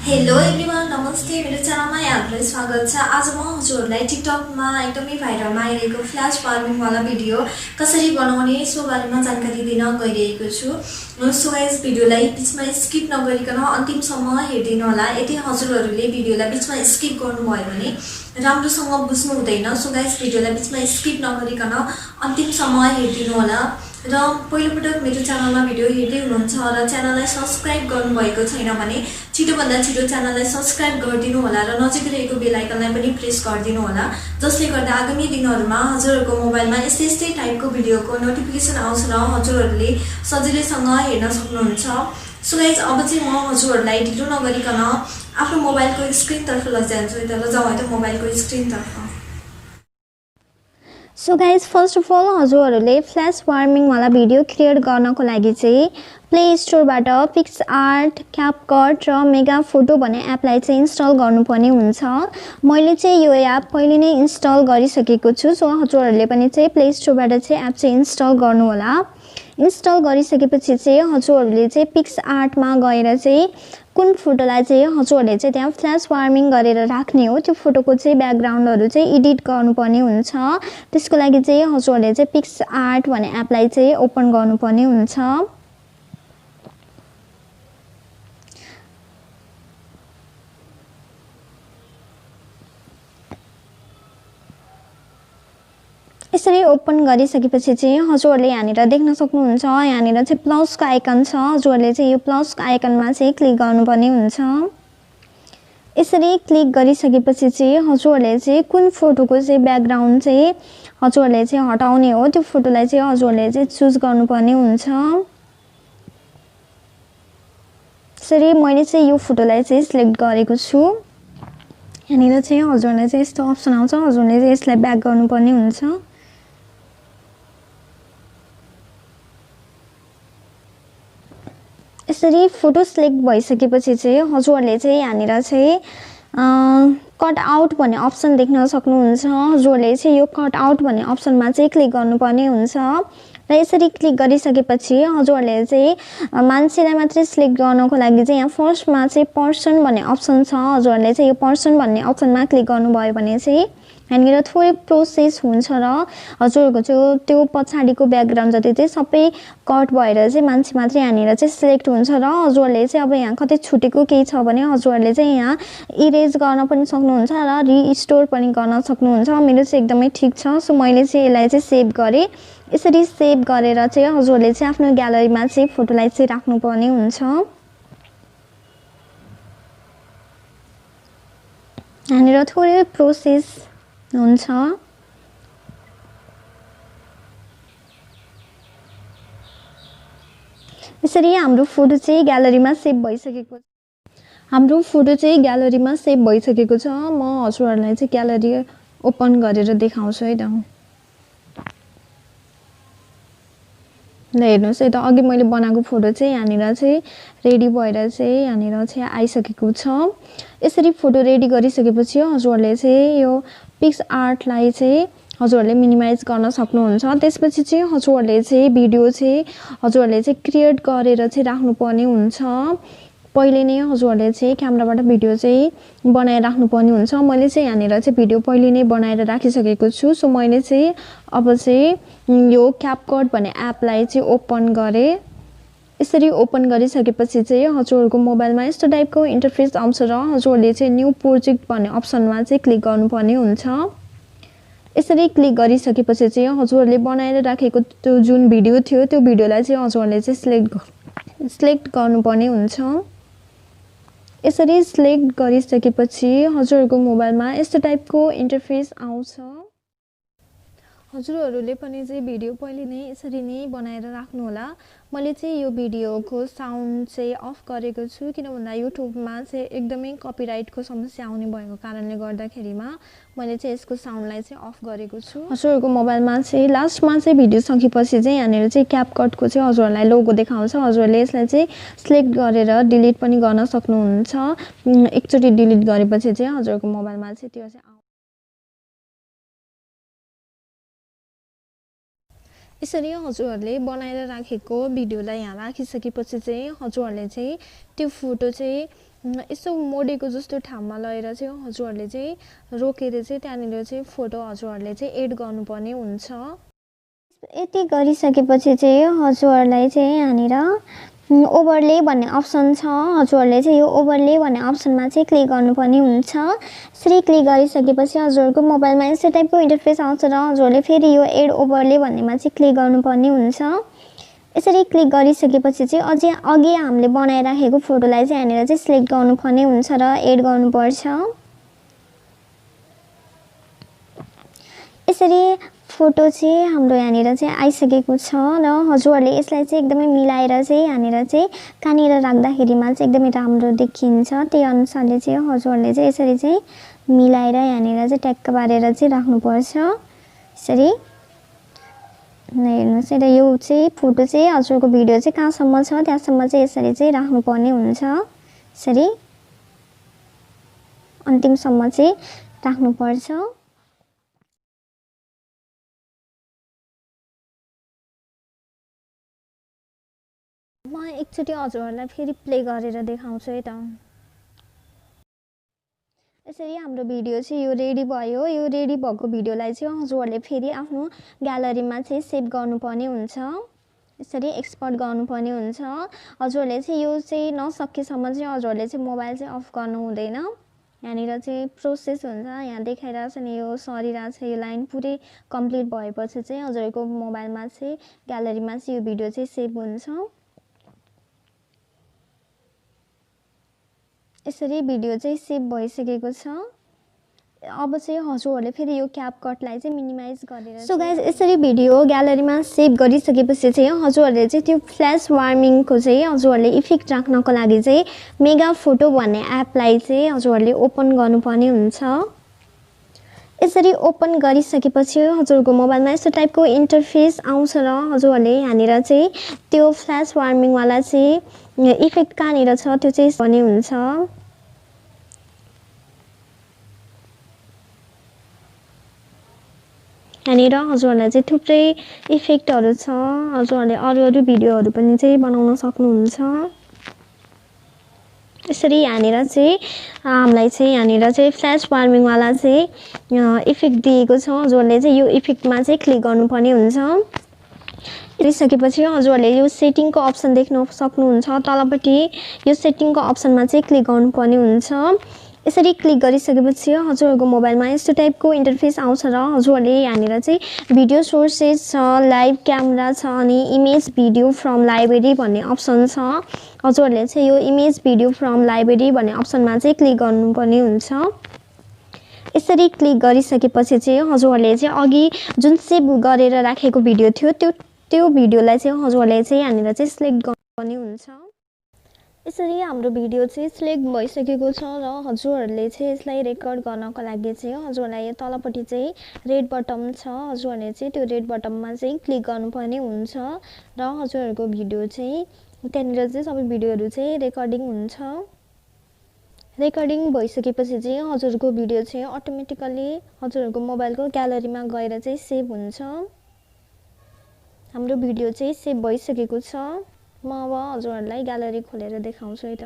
Hello everyone, नमस्ते। मेरो च्यानलमा यहाँहरूलाई स्वागत छ। आज म हजुरहरूलाई टिकटकमा एकदमै भाइरलमा आइरहेको फ्ल्यास वार्मिङ वाला भिडियो कसरी बनाउने सो बारेमा जानकारी दिन गइरहेको छु। सो गाइस, भिडियोलाई बीचमा स्किप नगरिकन अन्तिमसम्म हेर्दिनु होला। यदि हजुरहरूले भिडियोलाई बीचमा स्किप गर्नुभयो भने राम्रोसँग बुझ्नु हुँदैन। सो गाइस, भिडियोलाई बीचमा स्किप नगरिकन अन्तिमसम्म हेर्दिनु होला। र पहिलोपटक मेरो च्यानलमा भिडियो हेर्दै हुनुहुन्छ र च्यानललाई सब्स्क्राइब गर्नुभएको छैन भने छिटोभन्दा छिटो च्यानललाई सब्स्क्राइब गरिदिनु होला र नजिकै रहेको बेल आइकनलाई पनि प्रेस गरिदिनु होला, जसले गर्दा आगामी दिनहरुमा हजुरहरूको मोबाइलमा यस्तै टाइपको भिडियोको नोटिफिकेसन आउँछ र हजुरहरूले सजिलैसँग हेर्न सक्नुहुन्छ। सो गाइस, अब चाहिँ म हजुरहरूलाई ढिलो नगरिकन आफ्नो मोबाइलको स्क्रिनतर्फ लैजान्छु। यता लजाउँ है त मोबाइलको स्क्रिनतर्फ। So guys, first of all हजुरहरूले फ्ल्यास वार्मिङ वाला भिडियो क्रिएट गर्नको लागि चाहिँ प्ले स्टोरबाट पिक्स आर्ट, क्यापकट र मेगा फोटो भन्ने एपलाई चाहिँ इन्स्टल गर्नुपर्ने हुन्छ। मैले चाहिँ यो एप पहिले नै इन्स्टल गरिसकेको छु। सो हजुरहरूले पनि चाहिँ प्ले स्टोरबाट चाहिँ एप चाहिँ इन्स्टल गर्नु होला। इन्स्टल गरिसकेपछि चाहिँ हजुरहरूले चाहिँ पिक्स आर्टमा गएर चाहिँ कुन फोटोलाई चाहिँ हजुरहरूले चाहिँ त्यहाँ फ्ल्यास वार्मिङ गरेर राख्ने हो, त्यो फोटोको चाहिँ ब्याकग्राउन्डहरू चाहिँ एडिट गर्नुपर्ने हुन्छ। त्यसको लागि चाहिँ हजुरहरूले चाहिँ पिक्स आर्ट भन्ने एपलाई चाहिँ ओपन गर्नुपर्ने हुन्छ। यसरी ओपन गरिसकेपछि चाहिँ हजुरहरूले यहाँनिर देख्न सक्नुहुन्छ, यहाँनिर चाहिँ प्लसको आइकन छ। हजुरहरूले चाहिँ यो प्लसको आइकनमा चाहिँ क्लिक गर्नुपर्ने हुन्छ। यसरी क्लिक गरिसकेपछि चाहिँ हजुरहरूले चाहिँ कुन फोटोको चाहिँ ब्याकग्राउन्ड चाहिँ हजुरहरूले चाहिँ हटाउने हो, त्यो फोटोलाई चाहिँ हजुरहरूले चाहिँ चुज गर्नुपर्ने हुन्छ। यसरी मैले चाहिँ यो फोटोलाई चाहिँ सिलेक्ट गरेको छु। यहाँनिर चाहिँ हजुरहरूलाई चाहिँ यस्तो अप्सन आउँछ, हजुरहरूले चाहिँ यसलाई ब्याक गर्नुपर्ने हुन्छ। यसरी फोटो सिलेक्ट भइसकेपछि चाहिँ हजुरहरूले चाहिँ यहाँनिर चाहिँ कट आउट भन्ने अप्सन देख्न सक्नुहुन्छ। हजुरहरूले चाहिँ यो कट आउट भन्ने अप्सनमा चाहिँ क्लिक गर्नुपर्ने हुन्छ। र यसरी क्लिक गरिसकेपछि हजुरहरूले चाहिँ मान्छेलाई मात्रै सिलेक्ट गर्नको लागि चाहिँ यहाँ फर्स्टमा चाहिँ पर्सन भन्ने अप्सन छ। हजुरहरूले चाहिँ यो पर्सन भन्ने अप्सनमा क्लिक गर्नुभयो भने चाहिँ यहाँनिर थोरै प्रोसेस हुन्छ र हजुरहरूको चाहिँ त्यो पछाडिको ब्याकग्राउन्ड जति चाहिँ सबै कट भएर चाहिँ मान्छे मात्रै यहाँनिर चाहिँ सिलेक्ट हुन्छ। र हजुरहरूले चाहिँ अब यहाँ कतै छुटेको केही छ भने हजुरहरूले चाहिँ यहाँ इरेज गर्न पनि सक्नुहुन्छ र रिस्टोर पनि गर्न सक्नुहुन्छ। मेरो चाहिँ एकदमै ठिक छ। सो मैले चाहिँ यसलाई चाहिँ सेभ गरेँ। यसरी सेभ गरेर चाहिँ हजुरहरूले चाहिँ आफ्नो ग्यालरीमा चाहिँ फोटोलाई चाहिँ राख्नुपर्ने हुन्छ। यहाँनिर थोरै प्रोसेस हुन्छ। यसरी हाम्रो फोटो चाहिँ ग्यालरीमा सेभ भइसकेको छ। म हजुरहरूलाई चाहिँ ग्यालरी ओपन गरेर देखाउँछु है त। ल हेर्नुहोस् है त, अघि मैले बनाएको फोटो चाहिँ यहाँनिर चाहिँ रेडी भएर चाहिँ यहाँनिर चाहिँ आइसकेको छ। यसरी फोटो रेडी गरिसकेपछि हजुरहरूले चाहिँ यो पिक्स आर्टलाई चाहिँ हजुरहरूले मिनिमाइज गर्न सक्नुहुन्छ। त्यसपछि चाहिँ हजुरहरूले चाहिँ भिडियो चाहिँ हजुरहरूले चाहिँ क्रिएट गरेर चाहिँ राख्नुपर्ने हुन्छ। पहिले नै हजुरहरूले चाहिँ क्यामेराबाट भिडियो चाहिँ बनाएर राख्नुपर्ने हुन्छ। मैले चाहिँ यहाँनिर चाहिँ भिडियो पहिले नै बनाएर राखिसकेको छु। सो मैले चाहिँ अब चाहिँ यो क्यापकट भन्ने एपलाई चाहिँ ओपन गरेँ। यसरी ओपन गरिसकेपछि चाहिँ हजुरहरूको मोबाइलमा यस्तो टाइपको इन्टरफेस आउँछ र हजुरहरूले चाहिँ न्यू प्रोजेक्ट भन्ने अप्सनमा चाहिँ क्लिक गर्नुपर्ने हुन्छ। यसरी क्लिक गरिसकेपछि चाहिँ हजुरहरूले बनाएर राखेको त्यो जुन भिडियो थियो त्यो भिडियोलाई चाहिँ हजुरहरूले चाहिँ सिलेक्ट गर्नुपर्ने हुन्छ। यसरी सिलेक्ट गरिसकेपछि हजुरहरूको मोबाइलमा यस्तो टाइपको इन्टरफेस आउँछ। हजुरहरूले पनि चाहिँ भिडियो पहिले नै यसरी नै बनाएर राख्नु होला। मैले चाहिँ यो भिडियोको साउन्ड चाहिँ अफ गरेको छु, किन भन्दा युट्युबमा चाहिँ एकदमै कपिराइटको समस्या आउने भएको कारणले गर्दाखेरिमा मैले चाहिँ यसको साउन्डलाई चाहिँ अफ गरेको छु। हजुरहरूको मोबाइलमा चाहिँ लास्टमा चाहिँ भिडियो सकेपछि चाहिँ यहाँनिर चाहिँ क्यापकटको चाहिँ हजुरहरूलाई लोगो देखाउँछ। हजुरहरूले यसलाई चाहिँ सिलेक्ट गरेर डिलिट पनि गर्न सक्नुहुन्छ। एकचोटि डिलिट गरेपछि चाहिँ हजुरहरूको मोबाइलमा चाहिँ त्यो चाहिँ यसरी हजुरहरूले बनाएर राखेको भिडियोलाई यहाँ राखिसकेपछि चाहिँ हजुरहरूले चाहिँ त्यो फोटो चाहिँ यसो मोडेको जस्तो ठाउँमा लगेर चाहिँ हजुरहरूले चाहिँ रोकेर चाहिँ त्यहाँनिर चाहिँ फोटो हजुरहरूले चाहिँ एड गर्नुपर्ने हुन्छ। यति गरिसकेपछि चाहिँ हजुरहरूलाई चाहिँ यहाँनिर ओभरले भन्ने अप्सन छ। हजुरहरूले चाहिँ यो ओभरले भन्ने अप्सनमा चाहिँ क्लिक गर्नुपर्ने हुन्छ। यसरी क्लिक गरिसकेपछि हजुरहरूको मोबाइलमा यस्तै टाइपको इन्टरफेस आउँछ र हजुरहरूले फेरि यो एड ओभरले भन्नेमा चाहिँ क्लिक गर्नुपर्ने हुन्छ। यसरी क्लिक गरिसकेपछि चाहिँ अघि हामीले बनाइराखेको फोटोलाई चाहिँ यहाँनिर चाहिँ सिलेक्ट गर्नुपर्ने हुन्छ र एड गर्नुपर्छ। यसरी फोटो चाहिँ हाम्रो यहाँनिर चाहिँ आइसकेको छ र हजुरहरूले यसलाई चाहिँ एकदमै मिलाएर चाहिँ यहाँनिर चाहिँ कहाँनिर राख्दाखेरिमा चाहिँ एकदमै राम्रो देखिन्छ। त्यही अनुसारले चाहिँ हजुरहरूले चाहिँ यसरी चाहिँ मिलाएर यहाँनिर चाहिँ ट्याक्क पारेर चाहिँ राख्नुपर्छ। यसरी हेर्नुहोस् है, यो चाहिँ फोटो चाहिँ हजुरको भिडियो चाहिँ कहाँसम्म छ त्यहाँसम्म चाहिँ यसरी चाहिँ राख्नुपर्ने हुन्छ। यसरी अन्तिमसम्म चाहिँ राख्नुपर्छ। म एकचोटि हजुरहरूलाई फेरि प्ले गरेर देखाउँछु है त। यसरी हाम्रो भिडियो चाहिँ यो रेडी भयो। यो रेडी भएको भिडियोलाई चाहिँ हजुरहरूले फेरि आफ्नो ग्यालरीमा चाहिँ सेभ गर्नुपर्ने हुन्छ। यसरी एक्सपोर्ट गर्नुपर्ने हुन्छ। हजुरहरूले चाहिँ यो चाहिँ नसकेसम्म चाहिँ हजुरहरूले चाहिँ मोबाइल चाहिँ अफ गर्नु हुँदैन। यहाँनिर चाहिँ प्रोसेस हुन्छ, यहाँ देखाइरहेको छ नि, यो सरिरहेको छ, यो लाइन पुरै कम्प्लिट भएपछि चाहिँ हजुरहरूको मोबाइलमा चाहिँ ग्यालरीमा चाहिँ यो भिडियो चाहिँ सेभ हुन्छ। यसरी भिडियो चाहिँ सेभ भइसकेको छ। अब चाहिँ हजुरहरूले फेरि यो क्यापकटलाई चाहिँ मिनिमाइज गरेर सो गाइज यसरी भिडियो ग्यालरीमा सेभ गरिसकेपछि चाहिँ हजुरहरूले चाहिँ त्यो फ्ल्यास वार्मिङको चाहिँ हजुरहरूले इफेक्ट राख्नको लागि चाहिँ मेगा फोटो भन्ने एपलाई चाहिँ हजुरहरूले ओपन गर्नुपर्ने हुन्छ। यसरी ओपन गरिसकेपछि हजुरको मोबाइलमा यस्तो टाइपको इन्टरफेस आउँछ र हजुरहरूले यहाँनिर चाहिँ त्यो फ्ल्यास वार्मिङवाला चाहिँ इफेक्ट कहाँनिर छ त्यो चाहिँ भन्ने हुन्छ। यहाँनिर हजुरहरूलाई चाहिँ थुप्रै इफेक्टहरू छ। हजुरहरूले अरू भिडियोहरू पनि चाहिँ बनाउन सक्नुहुन्छ। यसरी यहाँनिर चाहिँ हामीलाई चाहिँ यहाँनिर चाहिँ फ्ल्यास वार्मिङवाला चाहिँ इफेक्ट दिएको छ। हजुरहरूले चाहिँ यो इफेक्टमा चाहिँ क्लिक गर्नुपर्ने हुन्छ। गरिसकेपछि हजुरहरूले यो सेटिङको अप्सन देख्न सक्नुहुन्छ। तलपट्टि यो सेटिङको अप्सनमा चाहिँ क्लिक गर्नुपर्ने हुन्छ। यसरी क्लिक गरिसकेपछि हजुरहरूको मोबाइलमा यस्तो टाइपको इन्टरफेस आउँछ र हजुरहरूले यहाँनिर चाहिँ भिडियो सोर्सेस छ, लाइभ क्यामेरा छ अनि इमेज भिडियो फ्रम लाइब्रेरी भन्ने अप्सन छ। हजुरहरूले चाहिँ यो इमेज भिडियो फ्रम लाइब्रेरी भन्ने अप्सनमा चाहिँ क्लिक गर्नुपर्ने हुन्छ। यसरी क्लिक गरिसकेपछि चाहिँ हजुरहरूले चाहिँ अघि जुन सेभ गरेर राखेको भिडियो थियो त्यो भिडियोलाई चाहिँ हजुरहरूले चाहिँ यहाँनिर चाहिँ सिलेक्ट गर्नुपर्ने हुन्छ। यसरी हाम्रो भिडियो चाहिँ सिलेक्ट भइसकेको छ र हजुरहरूले चाहिँ यसलाई रेकर्ड गर्नको लागि चाहिँ हजुरहरूलाई तलपट्टि चाहिँ रेड बटन छ। हजुरहरूले चाहिँ त्यो रेड बटनमा चाहिँ क्लिक गर्नुपर्ने हुन्छ र हजुरहरूको भिडियो चाहिँ त्यहाँनिर चाहिँ सबै भिडियोहरू चाहिँ रेकर्डिङ हुन्छ। रेकर्डिङ भइसकेपछि चाहिँ हजुरको भिडियो चाहिँ अटोमेटिकली हजुरहरूको मोबाइलको ग्यालरीमा गएर चाहिँ सेभ हुन्छ। हाम्रो भिडियो चाहिँ सेभ भइसकेको छ। म अब हजुरहरूलाई ग्यालरी खोलेर देखाउँछु है त।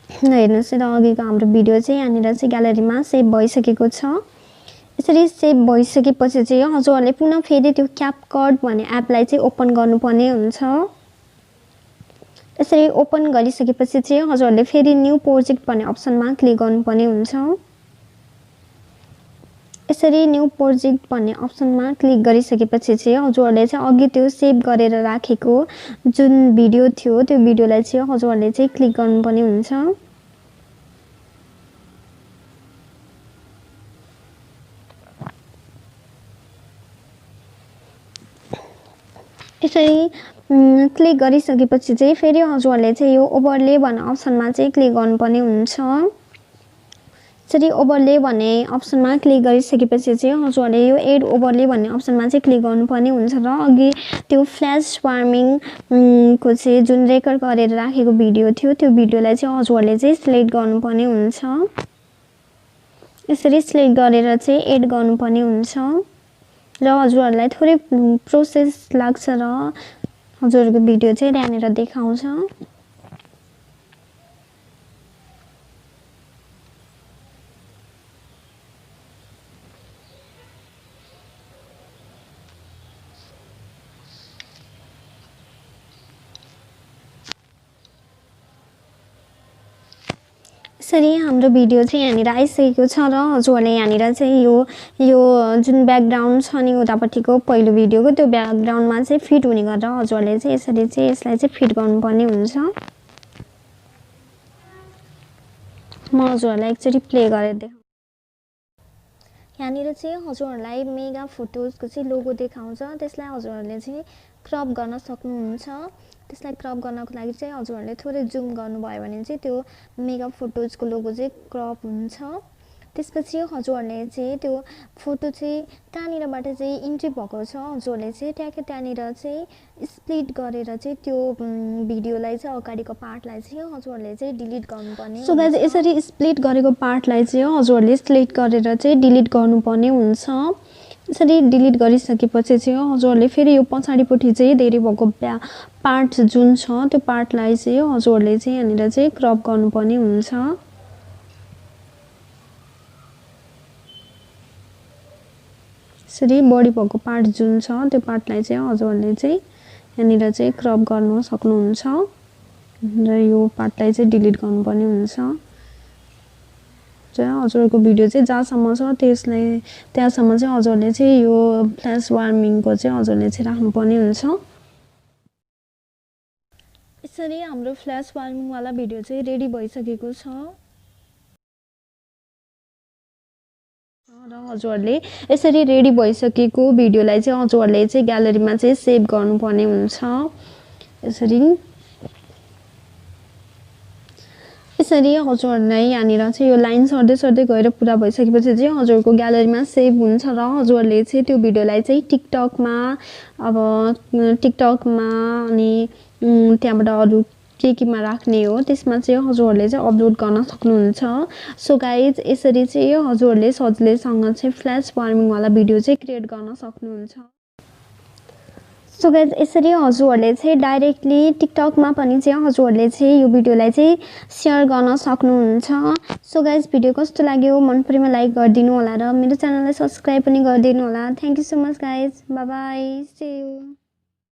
हेर्नुहोस् त अघिको हाम्रो भिडियो चाहिँ यहाँनिर चाहिँ ग्यालरीमा सेभ भइसकेको छ। यसरी सेभ भइसकेपछि चाहिँ हजुरहरूले पुनः फेरि त्यो क्यापकट भन्ने एपलाई चाहिँ ओपन गर्नुपर्ने हुन्छ। यसरी ओपन गरिसकेपछि चाहिँ हजुरहरूले फेरि न्यू प्रोजेक्ट भन्ने अप्सनमा क्लिक गर्नुपर्ने हुन्छ। यसरी न्यू प्रोजेक्ट भन्ने अप्सनमा क्लिक गरिसकेपछि चाहिँ हजुरहरूले चाहिँ अघि त्यो सेभ गरेर राखेको जुन भिडियो थियो त्यो भिडियोलाई चाहिँ हजुरहरूले चाहिँ क्लिक गर्नुपर्ने हुन्छ। यसरी क्लिक गरिसकेपछि चाहिँ फेरि हजुरहरूले चाहिँ यो ओभरले भन्ने अप्सनमा चाहिँ क्लिक गर्नुपर्ने हुन्छ। यसरी ओभरले भन्ने अप्सनमा क्लिक गरिसकेपछि चाहिँ हजुरहरूले यो एड ओभरले भन्ने अप्सनमा चाहिँ क्लिक गर्नुपर्ने हुन्छ र अघि त्यो फ्ल्यास वार्मिङको चाहिँ जुन रेकर्ड गरेर राखेको भिडियो थियो त्यो भिडियोलाई चाहिँ हजुरहरूले चाहिँ सिलेक्ट गर्नुपर्ने हुन्छ। यसरी सिलेक्ट गरेर चाहिँ एड गर्नुपर्ने हुन्छ र हजुरहरूलाई थोरै प्रोसेस लाग्छ र हजुरहरूको भिडियो चाहिँ त्यहाँनिर देखाउँछ। यसरी हाम्रो भिडियो चाहिँ यहाँनिर आइसकेको छ र हजुरहरूले यहाँनिर चाहिँ यो जुन ब्याकग्राउन्ड छ नि उतापट्टिको पहिलो भिडियोको त्यो ब्याकग्राउन्डमा चाहिँ फिट हुने गरेर हजुरहरूले चाहिँ यसरी चाहिँ यसलाई चाहिँ फिट गर्नुपर्ने हुन्छ। म हजुरहरूलाई एकचोटि प्ले गरेर देखाउँछु। यहाँनिर चाहिँ हजुरहरूलाई मेगा फोटोजको चाहिँ लोगो देखाउँछ, त्यसलाई हजुरहरूले चाहिँ क्रप गर्न सक्नुहुन्छ। त्यसलाई क्रप गर्नको लागि चाहिँ हजुरहरूले थोरै जुम गर्नुभयो भने चाहिँ त्यो मेगा फोटोजको लोगो चाहिँ क्रप हुन्छ। त्यसपछि हजुरहरूले चाहिँ त्यो फोटो चाहिँ कहाँनिरबाट चाहिँ इन्ट्री भएको छ हजुरहरूले चाहिँ ट्याक्कै त्यहाँनिर चाहिँ स्प्लिट गरेर चाहिँ त्यो भिडियोलाई चाहिँ अगाडिको पार्टलाई चाहिँ हजुरहरूले चाहिँ डिलिट गर्नुपर्ने। सो गाइज यसरी स्प्लिट गरेको पार्टलाई चाहिँ हजुरहरूले स्प्लिट गरेर चाहिँ डिलिट गर्नुपर्ने हुन्छ। यसरी डिलिट गरिसकेपछि चाहिँ हजुरहरूले फेरि यो पछाडिपट्टि चाहिँ धेरै भएको पार्ट जुन छ त्यो पार्टलाई चाहिँ हजुरहरूले चाहिँ यहाँनिर चाहिँ क्रप गर्नुपर्ने हुन्छ। यसरी बडी भएको पार्ट जुन छ त्यो पार्टलाई चाहिँ हजुरहरूले चाहिँ यहाँनिर चाहिँ क्रप गर्न सक्नुहुन्छ र यो पार्टलाई चाहिँ डिलिट गर्नुपर्ने हुन्छ। हजुरहरूको भिडियो चाहिँ जहाँसम्म छ त्यहाँसम्म चाहिँ हजुरहरूले चाहिँ यो फ्ल्यास वार्मिङको चाहिँ हजुरहरूले चाहिँ राख्नुपर्ने हुन्छ। यसरी हाम्रो फ्ल्यास वार्मिङवाला भिडियो चाहिँ रेडी भइसकेको छ र हजुरहरूले यसरी रेडी भइसकेको भिडियोलाई चाहिँ हजुरहरूले चाहिँ ग्यालरीमा चाहिँ सेभ गर्नुपर्ने हुन्छ। यसरी हजुरहरूलाई यहाँनिर चाहिँ यो लाइन सर्दै सर्दै गएर पुरा भइसकेपछि चाहिँ हजुरको ग्यालरीमा सेभ हुन्छ र हजुरहरूले चाहिँ त्यो भिडियोलाई चाहिँ टिकटकमा अनि त्यहाँबाट अरू केमा राख्ने हो त्यसमा चाहिँ हजुरहरूले चाहिँ अपलोड गर्न सक्नुहुन्छ। सो गाइज यसरी चाहिँ हजुरहरूले सजिलैसँग चाहिँ फ्ल्यास वार्मिङवाला भिडियो चाहिँ क्रिएट गर्न सक्नुहुन्छ। सो गाइज यसरी हजुरहरूले चाहिँ डाइरेक्टली टिकटकमा पनि चाहिँ हजुरहरूले चाहिँ यो भिडियोलाई चाहिँ सेयर गर्न सक्नुहुन्छ। सो गाइज भिडियो कस्तो लाग्यो मन परेमा लाइक गरिदिनु होला र मेरो च्यानललाई सब्सक्राइब पनि गरिदिनु होला। Thank you so much guys, bye bye, see you.